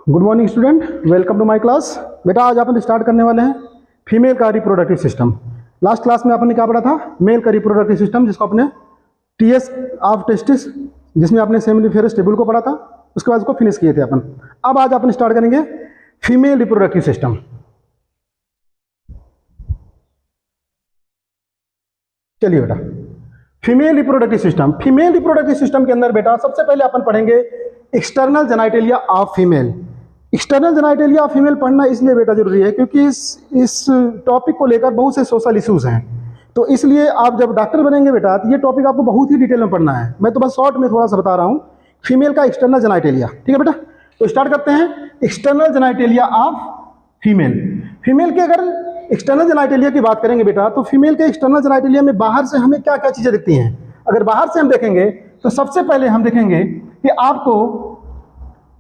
Good morning student, welcome to my class. बेटा आज अपन start करने वाले हैं फीमेल का रिप्रोडक्टिव सिस्टम। लास्ट क्लास में अपन ने क्या पढ़ा था? मेल का रिप्रोडक्टिव सिस्टम, जिसको अपने टीएस ऑफ टेस्टिस, जिसमें आपने सेमिनिफेरस टेबल को पढ़ा था, उसके बाद उसको फिनिश किए थे अपन। अब आज अपन स्टार्ट करेंगे फीमेल रिप्रोडक्टिव सिस्टम। चलिए बेटा, female reproductive system. Female reproductive system के अंदर बेटा सबसे पहले अपन पढ़ेंगे external genitalia of female. External genitalia of female पढ़ना इसलिए बेटा जरूरी है क्योंकि इस टॉपिक को लेकर बहुत से सोशल इश्यूज हैं, तो इसलिए आप जब डॉक्टर बनेंगे बेटा तो ये टॉपिक आपको बहुत ही डिटेल में पढ़ना है। मैं तो बस शॉर्ट में थोड़ा सा बता रहा हूँ फीमेल का एक्सटर्नल जेनाइटेलिया। ठीक है बेटा, तो स्टार्ट करते हैं external genitalia of female. Female के अगर एक्सटर्नल जेनाइटेलिया की बात करेंगे बेटा, तो फीमेल के एक्सटर्नल जेनाइटेलिया में बाहर से हमें क्या क्या चीज़ें दिखती हैं। अगर बाहर से हम देखेंगे तो सबसे पहले हम देखेंगे कि आपको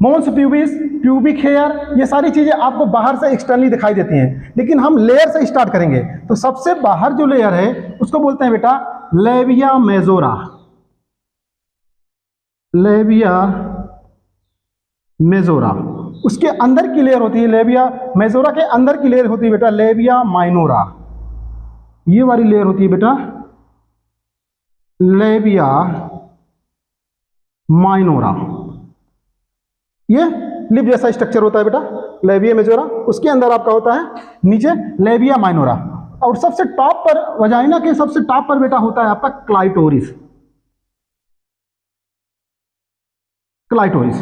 मोन्स प्यूबिस, प्यूबिक हेयर, ये सारी चीजें आपको बाहर से एक्सटर्नली दिखाई देती हैं। लेकिन हम लेयर से स्टार्ट करेंगे, तो सबसे बाहर जो लेयर है उसको बोलते हैं बेटा लेबिया मेजोरा। लेबिया मेजोरा, उसके अंदर की लेयर होती है, लेबिया मेजोरा के अंदर की लेयर होती है बेटा लेबिया माइनोरा। ये वाली लेयर होती है बेटा लेबिया माइनोरा। ये लिप जैसा स्ट्रक्चर होता है बेटा लेबिया मेजोरा, उसके अंदर आपका होता है नीचे लेबिया माइनोरा। और सबसे टॉप पर, वजाइना के सबसे टॉप पर बेटा होता है आपका क्लाइटोरिस। क्लाइटोरिस,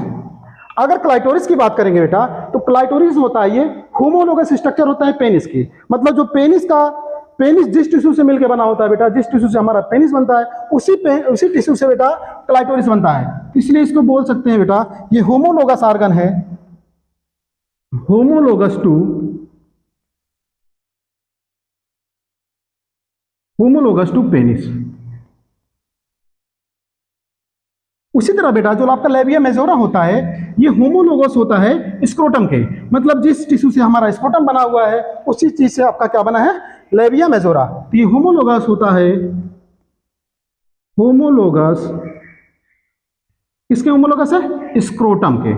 अगर क्लाइटोरिस की बात करेंगे बेटा तो क्लाइटोरिस होता है ये होमोलोगस स्ट्रक्चर होता है पेनिस की। मतलब जो पेनिस जिस टिश्यू से मिलकर बना होता है बेटा, जिस टिश्यू से हमारा पेनिस बनता है उसी टिश्यू से बेटा क्लाइटोरिस बनता है। इसलिए इसको बोल सकते हैं बेटा ये होमोलोगस ऑर्गन है, होमोलोगस टू पेनिस। उसी तरह बेटा जो आपका लेबिया मेजोरा होता है ये होमोलोगस होता है स्क्रोटम के। मतलब जिस टिश्यू से हमारा स्क्रोटम बना हुआ है उसी चीज से आपका क्या बना है लेबिया मेजोरा। तो ये होमोलोगस होता है, होमोलोगस किसके होमोलोगस है? स्क्रोटम के।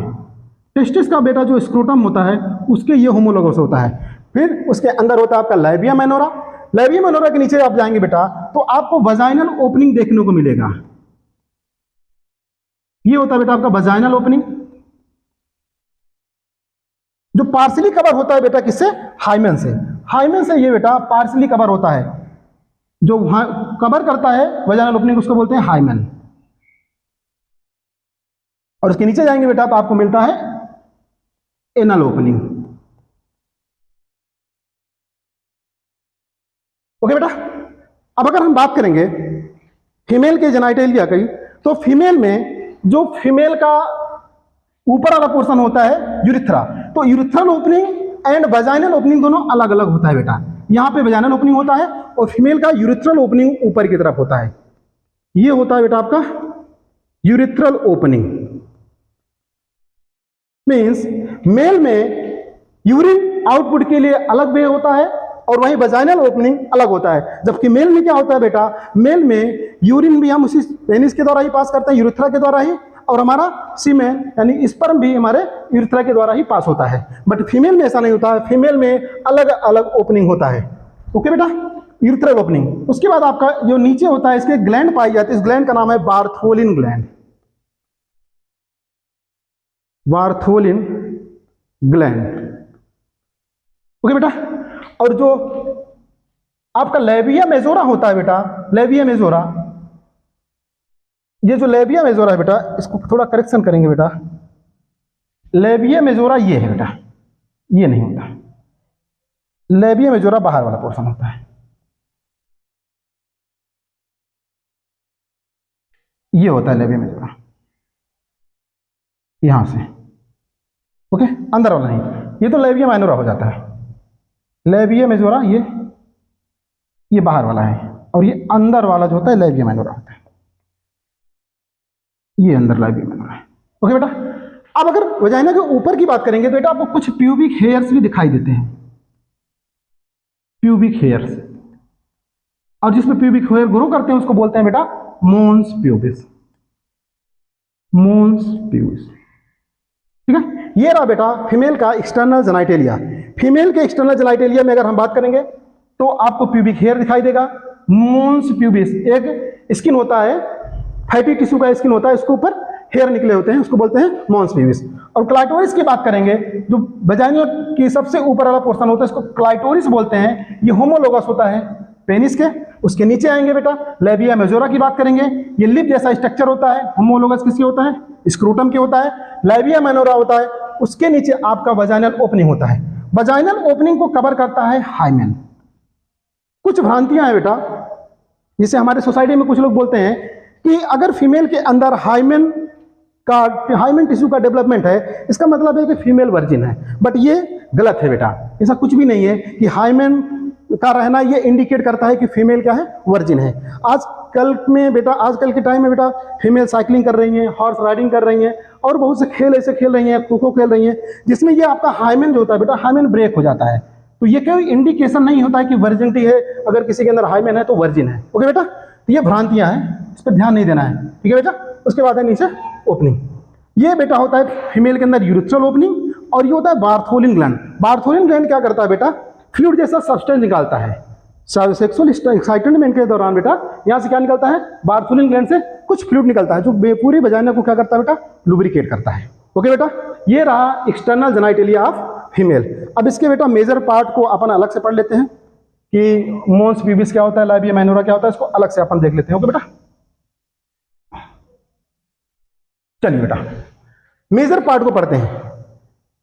टेस्टिस का बेटा जो स्क्रोटम होता है उसके ये होमोलोगस होता है। फिर उसके अंदर होता है आपका लेबिया माइनोरा। लेबिया माइनोरा के नीचे आप जाएंगे बेटा तो आपको वजाइनल ओपनिंग देखने को मिलेगा। ये होता है बेटा आपका वजाइनल ओपनिंग, जो पार्सली कवर होता है बेटा किससे? हाइमेन से। हाइमेन से ये बेटा पार्सली कवर होता है, जो कवर करता है वजाइनल ओपनिंग उसको बोलते हैं हाइमेन। और उसके नीचे जाएंगे बेटा तो आपको मिलता है एनल ओपनिंग। ओके बेटा, अब अगर हम बात करेंगे फीमेल के जेनाइटेलिया की, तो फीमेल में जो फीमेल का ऊपर वाला पोर्शन होता है यूरिथ्रा, तो urethral opening and vaginal opening दोनों अलग अलग होता है बेटा। यहां पे वजाइनल ओपनिंग होता है और फीमेल का यूरिथ्रल ओपनिंग ऊपर की तरफ होता है। ये होता है बेटा आपका यूरिथ्रल ओपनिंग। मींस मेल में यूरिन आउटपुट के लिए अलग वे होता है और वहीं वजाइनल ओपनिंग अलग होता है। जबकि मेल में क्या होता है बेटा, मेल में यूरिन भी हम उसी पेनिस के द्वारा ही पास करते हैं, यूरिथ्रा के द्वारा ही, और हमारा सीमेन यानी स्पर्म भी हमारे यूरिथ्रा के द्वारा ही पास होता है। बट फीमेल में ऐसा नहीं होता है, फीमेल में अलग अलग ओपनिंग होता है। ओके बेटा, यूरिथ्रल ओपनिंग। उसके बाद आपका जो नीचे होता है इसके ग्लैंड पाई जाती है, इस ग्लैंड का नाम है Bartholin gland. Bartholin gland. Okay बेटा, और जो आपका लेबिया मेजोरा होता है बेटा, लेबिया मेजोरा, ये जो लेबिया मेजोरा है बेटा इसको थोड़ा करेक्शन करेंगे बेटा, लेबिया मेजोरा ये है बेटा, ये नहीं होता। लेबिया मेजोरा बाहर वाला पोर्शन होता है, ये होता है लेबिया मेजोरा यहां से। ओके, अंदर वाला नहीं, ये तो लेबिया माइनोरा हो जाता है। लेबिया मेजोरा ये बाहर वाला है, और ये अंदर वाला जो होता है लेबिया माइनोरा होता है। ये अंदर लेबिया माइनोरा है। ओके बेटा, अब अगर वजाइना के ऊपर की बात करेंगे तो बेटा आपको कुछ प्यूबिक हेयर्स भी दिखाई देते हैं, प्यूबिक हेयर्स। और जिसमें प्यूबिक हेयर ग्रो करते हैं उसको बोलते हैं बेटा मोन्स प्यूबिस। मोन्स प्यूबिस। ठीक है। ये रहा बेटा फीमेल का एक्सटर्नल जेनाइटेलिया। फीमेल के एक्सटर्नल जेनाइटेलिया में अगर हम बात करेंगे तो आपको प्यूबिक हेयर दिखाई देगा, मोन्स प्यूबिस एक स्किन होता है, फैटी टिश्यू का स्किन होता है, उसके ऊपर हेयर निकले होते हैं, उसको बोलते हैं मोन्स प्यूबिस। और क्लाइटोरिस की बात करेंगे, जो वजाइना की सबसे ऊपर वाला पोर्शन होता है इसको क्लाइटोरिस बोलते हैं, ये होमोलोगस होता है पेनिस के। उसके नीचे आएंगे बेटा लेबिया मेजोरा की बात करेंगे, ये लिप जैसा स्ट्रक्चर होता है, होमोलोगस किसके होता है, स्क्रूटम के होता है। लेबिया माइनोरा होता है, उसके नीचे आपका वजाइनल ओपनिंग होता है, वजाइनल ओपनिंग को कवर करता है हाइमेन। कुछ भ्रांतियां हैं बेटा, जिसे हमारे सोसाइटी में कुछ लोग बोलते हैं कि अगर फीमेल के अंदर हाइमेन टिश्यू का डेवलपमेंट है, इसका मतलब है कि फीमेल वर्जिन है, बट ये गलत है बेटा। ऐसा कुछ भी नहीं है कि हाइमेन का रहना ये इंडिकेट करता है कि फीमेल क्या है, वर्जिन है। आजकल में बेटा, आजकल के टाइम में बेटा फीमेल साइकिलिंग कर रही हैं, हॉर्स राइडिंग कर रही हैं, और बहुत से खेल ऐसे खेल रही हैं, खो खेल रही हैं, जिसमें ये आपका हाइमेन जो होता है बेटा, हाइमेन ब्रेक हो जाता है। तो ये कोई इंडिकेशन नहीं होता है कि वर्जिनिटी है, अगर किसी के अंदर हाइमेन है तो वर्जिन है। ओके बेटा, तो ये भ्रांतियां हैं, इस पर ध्यान नहीं देना है, ठीक है बेटा। उसके बाद है नीचे ओपनिंग, ये बेटा होता है फीमेल के अंदर यूरिथ्रल ओपनिंग, और ये होता है बार्थोलिन ग्लैंड। बार्थोलिन ग्लैंड क्या करता है बेटा, फ्लूइड जैसा सब्सटेंस निकालता है। सेक्सुअल एक्साइटमेंट के दौरान बेटा यहाँ से क्या निकलता है, बार्थोलिन ग्लैंड से कुछ फ्लूइड निकलता है, जो पूरी वजाइना को क्या करता है बेटा, लुब्रिकेट करता है। ओके बेटा, ये रहा एक्सटर्नल जेनाइटेलिया ऑफ फीमेल। अब इसके बेटा मेजर पार्ट को अपन अलग से पढ़ लेते हैं कि मोन्स प्यूबिस क्या होता है, लेबिया माइनोरा क्या होता है, इसको अलग से अपन देख लेते हैं। ओके बेटा, चलिए बेटा मेजर पार्ट को पढ़ते हैं।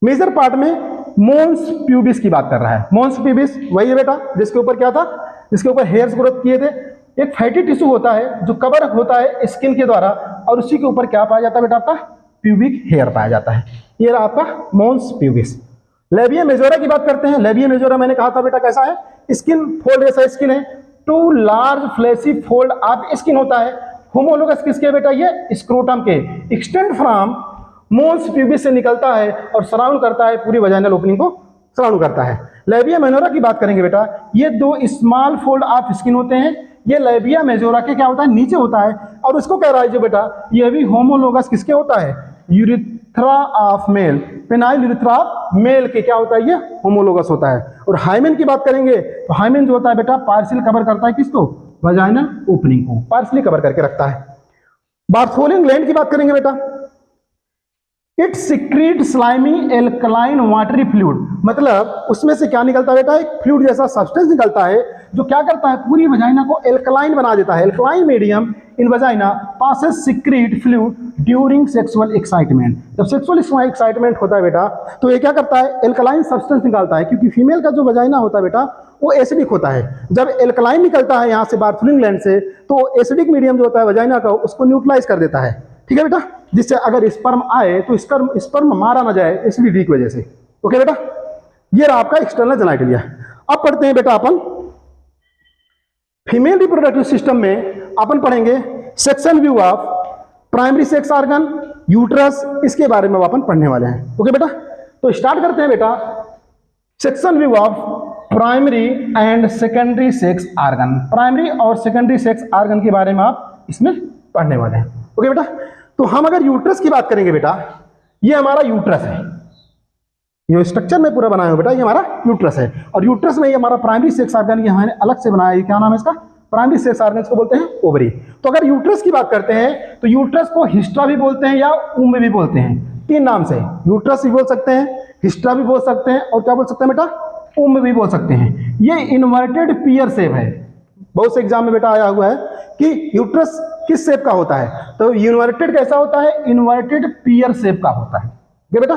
मेजर पार्ट में मोन्स प्यूबिस की बात कर रहा है। मोन्स प्यूबिस वही है बेटा जिसके ऊपर क्या था, जिसके ऊपर हेयर्स ग्रोथ किए थे। एक फैटी टिश्यू होता है जो कवर होता है स्किन के द्वारा, और उसी के ऊपर क्या पाया जाता है बेटा, आपका प्यूबिक हेयर पाया जाता है। ये रहा आपका मोन्स प्यूबिस। लेबिया मेजोरा की बात करते हैं। लेबिया मेजोरा मैंने कहा था बेटा कैसा है, स्किन फोल्ड जैसा स्किन है, टू लार्ज फ्लैशी फोल्ड आप स्किन होता है। होमोलोगस किसके बेटा, ये स्क्रोटम के। एक्सटेंड फ्रॉम मोन्स प्यूबिस से निकलता है और सराउंड करता है पूरी वजाइनल ओपनिंग को, सराउंड करता है। लेबिया माइनोरा की बात करेंगे बेटा, ये दो स्मॉल फोल्ड ऑफ स्किन होते हैं, ये लेबिया मेजोरा के क्या होता है, नीचे होता है। और उसको कह रहा है जो बेटा, ये भी होमोलोगस किसके होता है, urethra of male, penile urethra of male के क्या होता है, ये होमोलोगस होता है। और हाइमेन की बात करेंगे तो हाइमेन जो होता है बेटा पार्शियल कवर करता है किसको, वजाइनल ओपनिंग को पार्शियली कवर करके रखता है। बार्थोलिन ग्लैंड की बात करेंगे बेटा, it secrete slimy alkaline watery fluid, मतलब उसमें से क्या निकलता है बेटा, एक फ्लूइड जैसा सब्सटेंस निकलता है जो क्या करता है, पूरी वजाइना को एल्कलाइन बना देता है। Alkaline medium in vagina passes secrete fluid during sexual excitement. जब सेक्सुअल एक्साइटमेंट होता है बेटा तो ये क्या करता है, एल्कलाइन सब्सटेंस निकालता है, क्योंकि फीमेल का जो वजाइना होता है बेटा वो एसिडिक होता है। जब एल्कलाइन निकलता है यहाँ से बार्थोलिन ग्लैंड से, तो एसिडिक मीडियम जो होता है वजाइना का उसको न्यूट्रलाइज कर देता है, ठीक है बेटा, जिससे अगर स्पर्म आए तो स्पर्म मारा ना जाए एसिडिटी की वजह से। ओके बेटा, ये रहा आपका एक्सटर्नल जेनाइटेलिया। अब पढ़ते हैं बेटा अपन फीमेल रिप्रोडक्टिव सिस्टम में अपन पढ़ेंगे section view of primary sex organ, uterus, इसके बारे में अपन पढ़ने वाले हैं। ओके बेटा, तो स्टार्ट करते हैं बेटा section view of primary and secondary sex organ. Primary और सेकेंडरी सेक्स ऑर्गन के बारे में आप इसमें पढ़ने वाले हैं। ओके बेटा, तो हम अगर यूट्रस की बात करेंगे बेटा, ये हमारा यूट्रस है, ये स्ट्रक्चर में पूरा बनाया हुआ बेटा, ये हमारा यूट्रस है। और यूट्रस में ये हमारा प्राइमरी सेक्स ऑर्गन ये हमने अलग से बनाया है, क्या नाम है इसका, प्राइमरी सेक्स ऑर्गन को बोलते हैं ओवरी। तो अगर यूट्रस की बात करते हैं तो यूट्रस को हिस्ट्रा भी बोलते हैं या ऊम भी बोलते हैं, तीन नाम से। यूट्रस भी बोल सकते हैं, हिस्ट्रा भी बोल सकते हैं, और क्या बोल सकते हैं बेटा, ऊम भी बोल सकते हैं। ये इन्वर्टेड पियर शेप है, बहुत से एग्जाम में बेटा आया हुआ है कि यूट्रस किस शेप का होता है, तो इन्वर्टेड कैसा होता है, इन्वर्टेड पियर शेप का होता है। ठीक है बेटा,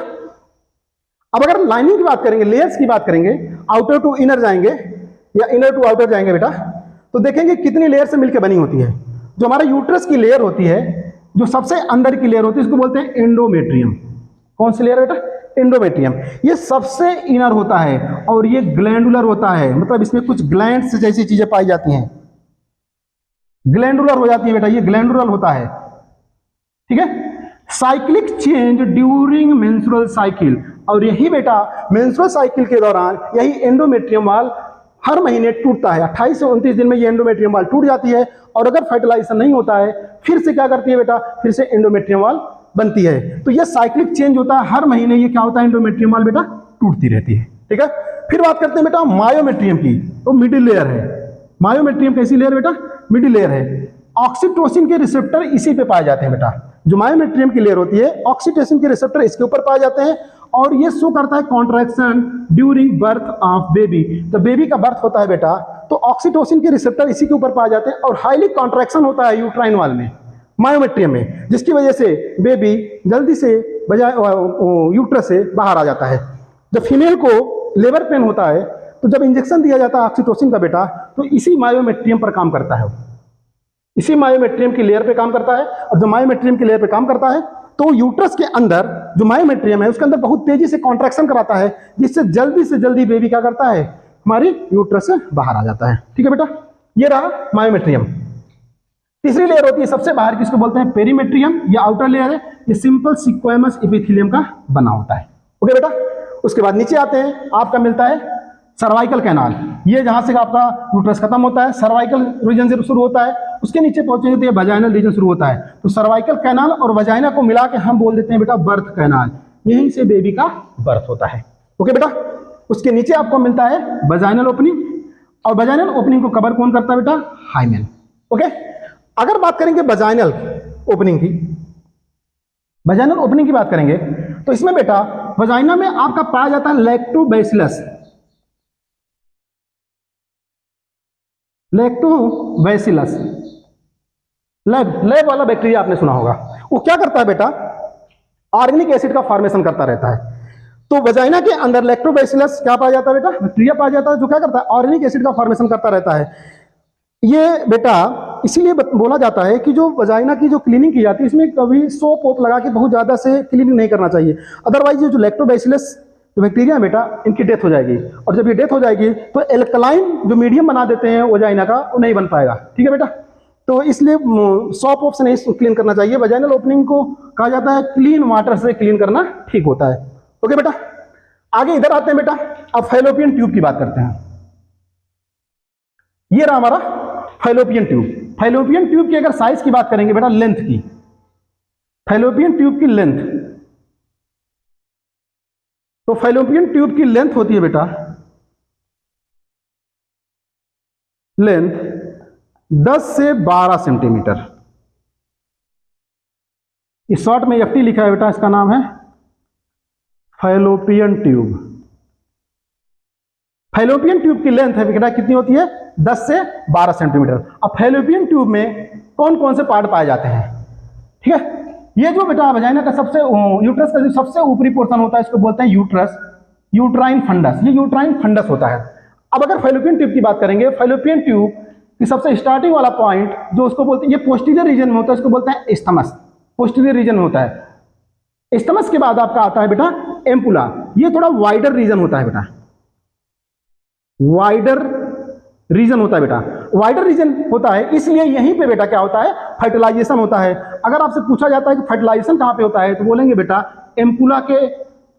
अब अगर लाइनिंग की बात करेंगे, लेयर्स की बात करेंगे, आउटर टू इनर जाएंगे या इनर टू आउटर जाएंगे बेटा, तो देखेंगे कितनी लेयर से मिलकर बनी होती है। जो हमारा यूट्रस की लेयर होती है, जो सबसे अंदर की लेयर होती है, इसको बोलते हैं एंडोमेट्रियम। कौन सी लेयर बेटा, एंडोमेट्रियम। ये सबसे इनर होता है और ये ग्लैंडुलर होता है, मतलब इसमें कुछ ग्लैंड्स जैसी चीजें पाई जाती हैं, ग्लैंडुलर हो जाती है बेटा, ये ग्लैंडुलर होता है। ठीक है, cyclic change during menstrual cycle, और यही बेटा मेंस्ट्रुअल साइकिल के दौरान यही एंडोमेट्रियम वाल हर महीने टूटता है। 28 से 29 दिन में ये एंडोमेट्रियम वाल टूट जाती है, और अगर फर्टिलाइजेशन नहीं होता है फिर से क्या करती है बेटा, फिर से एंडोमेट्रियम वाल बनती है। तो ये साइक्लिक चेंज होता है, हर महीने ये क्या होता है, एंडोमेट्रियम वाल बेटा टूटती रहती है। ठीक है, फिर बात करते हैं बेटा मायोमेट्रियम की। तो मिडिल लेयर है मायोमेट्रियम, कैसी लेयर बेटा, मिडिल लेयर है। ऑक्सीटोसिन के रिसेप्टर इसी पे पाए जाते हैं बेटा। जो मायोमेट्रियम की लेयर होती है, ऑक्सीटोसिन के रिसेप्टर इसके ऊपर पाए जाते हैं, और ये शो करता है contraction during birth of baby. तो बेबी का बर्थ होता है बेटा, तो ऑक्सीटोसिन के रिसेप्टर इसी के ऊपर पाए जाते हैं, और हाईली कॉन्ट्रैक्शन होता है यूट्राइन वाल में, मायोमेट्रियम में, जिसकी वजह से बेबी जल्दी से बजाय यूट्रस से बाहर आ जाता है। जब फीमेल को लेबर पेन होता है, तो जब इंजेक्शन दिया जाता है ऑक्सीटोसिन का बेटा, तो इसी मायोमेट्रियम पर काम करता है, इसी मायोमेट्रियम की लेयर पे काम करता है। और जो मायोमेट्रियम की लेयर पे काम करता है, तो यूट्रस के अंदर जो मायोमेट्रियम है उसके अंदर बहुत तेजी से कॉन्ट्रैक्शन कराता है, जिससे जल्दी से जल्दी बेबी क्या करता है, हमारी यूट्रस से बाहर आ जाता है। ठीक है बेटा, ये रहा मायोमेट्रियम। तीसरी लेयर होती है सबसे बाहर की, इसको बोलते हैं पेरीमेट्रियम। ये आउटर लेयर है, ये सिंपल स्क्वैमस एपिथेलियम का बना होता है। ओके बेटा, उसके बाद नीचे आते हैं, आपका मिलता है सर्वाइकल कैनाल। ये जहां से आपका यूट्रस खत्म होता है, सर्वाइकल रीजन से शुरू होता है, उसके नीचे पहुंचेंगे तो ये वजाइनल रीजन शुरू होता है। तो सर्वाइकल कैनाल और वजाइना को मिला के हम बोल देते हैं बेटा बर्थ कैनाल। यहीं से बेबी का बर्थ होता है। ओके बेटा, उसके नीचे आपको मिलता है वजाइनल ओपनिंग, और वजाइनल ओपनिंग को कवर कौन करता है बेटा, हाइमेन। ओके, अगर बात करेंगे वजाइनल ओपनिंग की, वजाइनल ओपनिंग की बात करेंगे, तो इसमें बेटा वजाइना में आपका पाया जाता है लैक्टोबैसिलस। लैक्टोबैसिलस लैब वाला बैक्टीरिया आपने सुना होगा। वो क्या करता है बेटा, ऑर्गेनिक एसिड का फॉर्मेशन करता रहता है। तो वजाइना के अंदर लैक्टोबैसिलस क्या पाया जाता है बेटा, बैक्टीरिया पाया जाता है, जो क्या करता है, ऑर्गेनिक एसिड का फॉर्मेशन करता रहता है। ये बेटा इसीलिए बोला जाता है कि जो वजाइना की जो क्लीनिंग की जाती है, इसमें कभी सोप वोप लगा के बहुत ज़्यादा से क्लीनिंग नहीं करना चाहिए। अदरवाइज ये जो लैक्टोबैसिलस जो बैक्टीरिया है बेटा, इनकी डेथ हो जाएगी, और जब ये डेथ हो जाएगी तो एल्कलाइन जो मीडियम बना देते हैं वजाइना का, वो नहीं बन पाएगा। ठीक है बेटा, तो इसलिए सोप वोप से नहीं क्लीन करना चाहिए। वजाइनल ओपनिंग को कहा जाता है क्लीन वाटर से क्लीन करना ठीक होता है। ओके बेटा, आगे इधर आते हैं बेटा, अब फैलोपियन ट्यूब की बात करते हैं। ये रहा हमारा फैलोपियन ट्यूब। फैलोपियन ट्यूब की अगर साइज की बात करेंगे बेटा, लेंथ की, फैलोपियन ट्यूब की लेंथ, तो फैलोपियन ट्यूब की लेंथ होती है बेटा, लेंथ 10 से 12 सेंटीमीटर। इस शॉर्ट में एफटी लिखा है बेटा, इसका नाम है फैलोपियन ट्यूब। फैलोपियन ट्यूब की लेंथ है बेटा कितनी होती है, 10 से 12 सेंटीमीटर। अब फैलोपियन ट्यूब में कौन कौन से पार्ट पाए जाते हैं, ठीक है। ये जो बेटा वजाइना का सबसे यूट्रस का जो सबसे ऊपरी पोर्शन होता है, इसको बोलते हैं यूट्रस, यूट्राइन फंडस। ये यूट्राइन फंडस होता है। अब अगर फैलोपियन ट्यूब की बात करेंगे, फैलोपियन ट्यूब की सबसे स्टार्टिंग वाला पॉइंट जो उसको बोलते हैं, ये पोस्टीरियर रीजन में होता है, इसको बोलते हैं एस्थमस, पोस्टीरियर रीजन में होता है। एस्थमस के बाद आपका आता है बेटा एम्पुला। ये थोड़ा वाइडर रीजन होता है बेटा, वाइडर रीजन होता है बेटा, वाइडर रीजन होता है, इसलिए यहीं पे बेटा क्या होता है, फर्टिलाइजेशन होता है। अगर आपसे पूछा जाता है कि फर्टिलाइजेशन कहाँ पे होता है, तो बोलेंगे बेटा एम्पुला के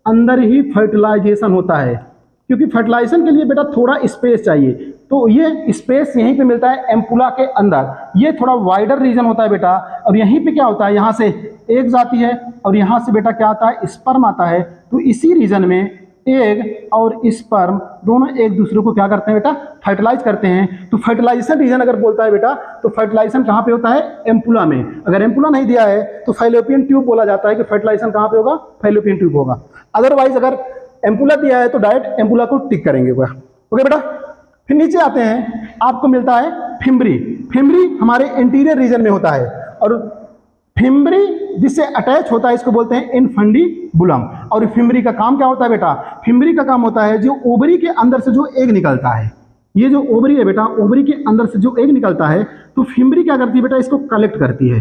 अंदर ही फर्टिलाइजेशन होता है, क्योंकि फर्टिलाइजेशन के लिए बेटा थोड़ा स्पेस चाहिए, तो ये स्पेस यहीं पे मिलता है एम्पुला के अंदर। ये थोड़ा वाइडर रीजन होता है बेटा, और यहीं पे क्या होता है, यहाँ से एग जाती है और यहाँ से बेटा क्या आता है, स्पर्म आता है। तो इसी रीजन में एग और स्पर्म दोनों एक दूसरे को क्या करते हैं बेटा, फर्टिलाइज करते हैं। तो फर्टिलाइजेशन रीजन अगर बोलता है बेटा, तो फर्टिलाइजेशन कहाँ पे होता है, एम्पुला में। अगर एम्पुला नहीं दिया है तो फैलोपियन ट्यूब बोला जाता है कि फर्टिलाइजेशन कहाँ पे होगा, फैलोपियन ट्यूब होगा। अदरवाइज अगर एम्पुला दिया है तो डायरेक्ट एम्पुला को टिक करेंगे। ओके बेटा, फिर नीचे आते हैं, आपको मिलता है फिम्बरी। फिम्बरी हमारे इंटीरियर रीजन में होता है, और फिम्बरी जिससे अटैच होता है इसको बोलते हैं इनफंडीबुलम। और फिम्बरी का काम क्या होता है बेटा, फिम्बरी का काम होता है जो ओवरी के अंदर से जो एग निकलता है, ये जो ओवरी है बेटा, ओवरी के अंदर से जो एग निकलता है, तो फिम्बरी क्या करती है बेटा, इसको कलेक्ट करती है।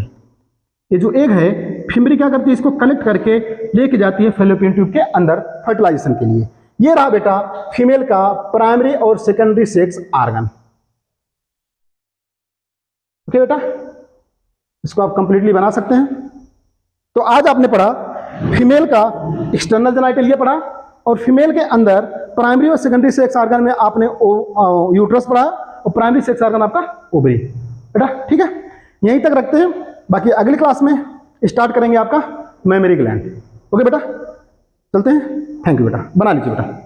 ये जो एग है, फिम्बरी क्या करती है, इसको कलेक्ट करके लेके जाती है फैलोपियन ट्यूब के अंदर फर्टिलाइजेशन के लिए। ये रहा बेटा फीमेल का प्राइमरी और सेकेंडरी सेक्स ऑर्गन। ओके बेटा, इसको आप कंप्लीटली बना सकते हैं। तो आज आपने पढ़ा फीमेल का एक्सटर्नल जेनिटलिया पढ़ा, और फीमेल के अंदर प्राइमरी और सेकेंडरी सेक्स ऑर्गन में आपने यूट्रस पढ़ा, और प्राइमरी सेक्स ऑर्गन आपका ओवरी बेटा। ठीक है, यहीं तक रखते हैं, बाकी अगली क्लास में स्टार्ट करेंगे आपका मेमरी ग्लैंड। ओके बेटा, चलते हैं। थैंक यू बेटा, बना लीजिए बेटा।